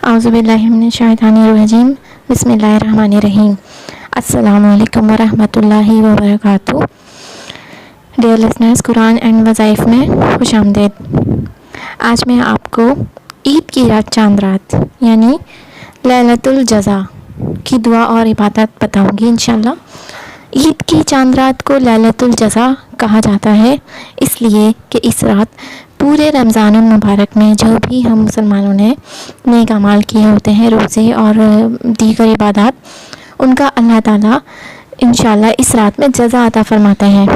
औज़ुबिल्लाहि मिनश्शैतानिर्रजीम बिस्मिल्लाहिर्रहमानिर्रहीम। अस्सलामु अलैकुम वरहमतुल्लाहि वबरकातुहू। डियर लिसनर्स, कुरान एंड वज़ाइफ में खुशामदीद। आज मैं आपको ईद की रात, चांद रात यानी लैलतुल जज़ा की दुआ और इबादत बताऊंगी इंशाल्लाह। ईद की चांद रात को लैलतुल जज़ा कहा जाता है इसलिए कि इस रात पूरे रमज़ान मुबारक में जो भी हम मुसलमानों ने नेक अमाल किए होते हैं, रोज़े और दीगर इबादत, उनका अल्लाह ताला इंशाल्लाह इस रात में जज़ा अता फरमाते हैं।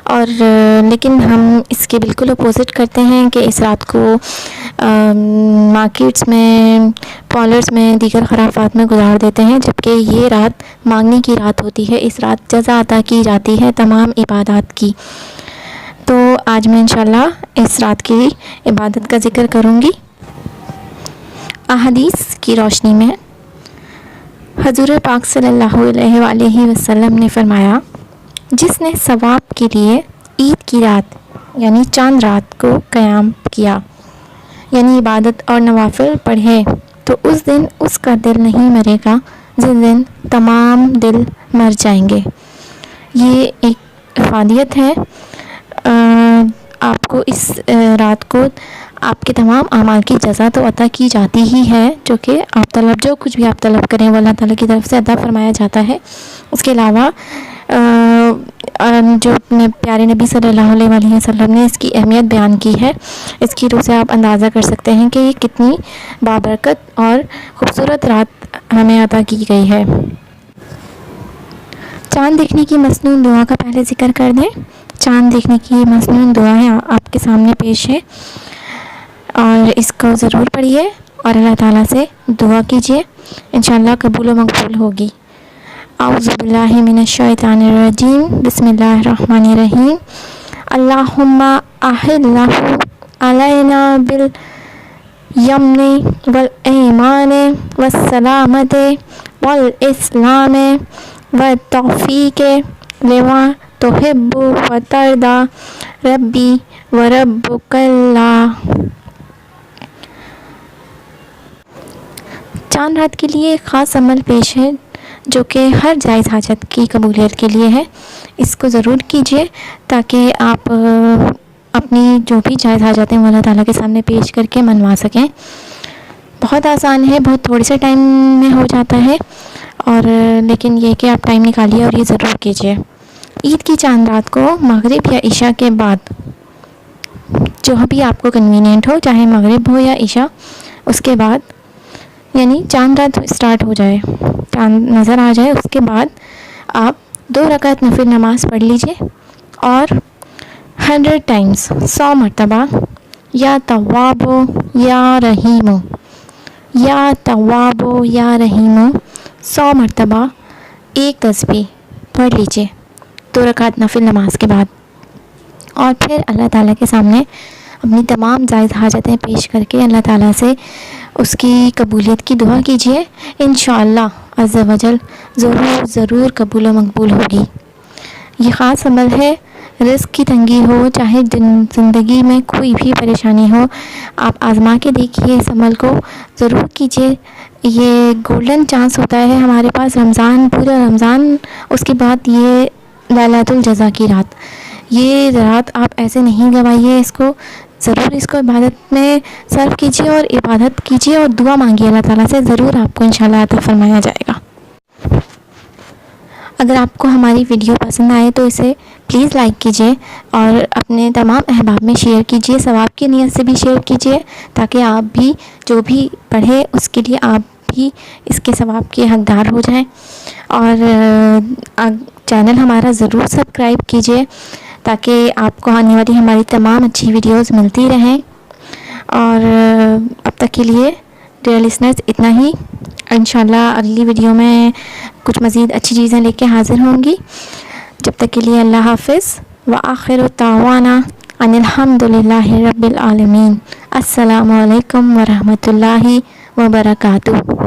और लेकिन हम इसके बिल्कुल अपोज़िट करते हैं कि इस रात को मार्केट्स में, पार्लर्स में, दीगर खराफात में गुजार देते हैं, जबकि ये रात मांगने की रात होती है। इस रात जज़ा अता की जाती है तमाम इबादत की। तो आज मैं इंशाल्लाह इस रात की इबादत का ज़िक्र करूँगी। अहादीस की रोशनी में हज़ूर पाक सल्लल्लाहु अलैहि वसल्लम ने फरमाया, जिसने सवाब के लिए ईद की रात यानी चांद रात को क़याम किया यानी इबादत और नवाफिल पढ़े, तो उस दिन उसका दिल नहीं मरेगा जिस दिन तमाम दिल मर जाएंगे। ये एक इफादियत है। आपको इस रात को आपके तमाम अमाल की जज़ा तो अता की जाती ही है, जो कुछ भी आप तलब करें वो अल्लाह ताला की तरफ से अता फरमाया जाता है। उसके अलावा जो अपने प्यारे नबी सल्लल्लाहु अलैहि वसल्लम ने इसकी अहमियत बयान की है, इसकी रूह से आप अंदाज़ा कर सकते हैं कि ये कितनी बाबरकत और ख़ूबसूरत रात हमें अता की गई है। चाँद देखने की मसनून दुआ का पहले ज़िक्र कर दें। चाँद देखने की मसनून दुआ है आपके सामने पेश है और इसको ज़रूर पढ़िए और अल्लाह ताला से दुआ कीजिए, इंशाल्लाह कबूल व मकबूल होगी। औज़ुबिल्लाहि मिनश्शैतानिर्रजीम बिस्मिल्लाहिर्रहमानिर्रहीम। अल्लाहुम्मा अहिल्लहु अलैना बिल यमनी वल ईमानी वस्सलामती वल इस्लामी व तौफीक़ी लिमा तुहिब्बु व तर्दा रब्बी व रब्बुकल्लाह। चांद रात के लिए एक ख़ास अमल पेश है जो कि हर जायज़ हाजत की कबूलियत के लिए है। इसको ज़रूर कीजिए ताकि आप अपनी जो भी जायज़ हाजत हैं वो अल्लाह ताला के सामने पेश करके मनवा सकें। बहुत आसान है, बहुत थोड़े से टाइम में हो जाता है, और लेकिन ये कि आप टाइम निकालिए और ये ज़रूर कीजिए। ईद की चांद रात को मगरिब या इशा के बाद, जो भी आपको कन्वीनियंट हो, चाहे मगरिब हो या इशा, उसके बाद यानी चांद रात स्टार्ट हो जाए, चांद नज़र आ जाए, उसके बाद आप 2 रकात नफिल नमाज पढ़ लीजिए और 100 टाइम्स 100 मरतबा या तव्वाबो या रहीमो, या तव्वाबो या रहीमो 100 मरतबा एक तस्बीह पढ़ लीजिए 2 रकात नफिल नमाज के बाद। और फिर अल्लाह ताला के सामने अपनी तमाम जायज़ हाजतें पेश करके अल्लाह ताला से उसकी कबूलियत की दुआ कीजिए। इंशाअल्लाह अज़्ज़ा वजल ज़रूर कबूल व मकबूल होगी। ये ख़ास अमल है। रिज़्क़ की तंगी हो, चाहे ज़िंदगी में कोई भी परेशानी हो, आप आज़मा के देखिए, इस अमल को ज़रूर कीजिए। ये गोल्डन चांस होता है हमारे पास, रमज़ान, पूरा रमज़ान, उसके बाद ये लैलतुल जज़ा की रात, ये रात आप ऐसे नहीं गवाइए। इसको ज़रूर, इसको इबादत में सर्व कीजिए और इबादत कीजिए और दुआ मांगिए अल्लाह ताला से, ज़रूर आपको इंशाल्लाह अता फरमाया जाएगा। अगर आपको हमारी वीडियो पसंद आए तो इसे प्लीज़ लाइक कीजिए और अपने तमाम अहबाब में शेयर कीजिए, सवाब की नीयत से भी शेयर कीजिए, ताकि आप भी जो भी पढ़े उसके लिए आप भी इसके सवाब के हकदार हो जाएं। और चैनल हमारा ज़रूर सब्सक्राइब कीजिए ताकि आपको आने वाली हमारी तमाम अच्छी वीडियोस मिलती रहें। और अब तक के लिए डियर लिसनर्स इतना ही। इंशाल्लाह अगली वीडियो में कुछ मज़ीद अच्छी चीज़ें लेके हाज़िर होंगी। जब तक के लिए अल्लाह हाफ़िज़ व आखिरु दावाना अनिल हम्दुलिल्लाहि रब्बिल आलमीन। अस्सलामु अलैकुम व रहमतुल्लाहि व बरकातुहू।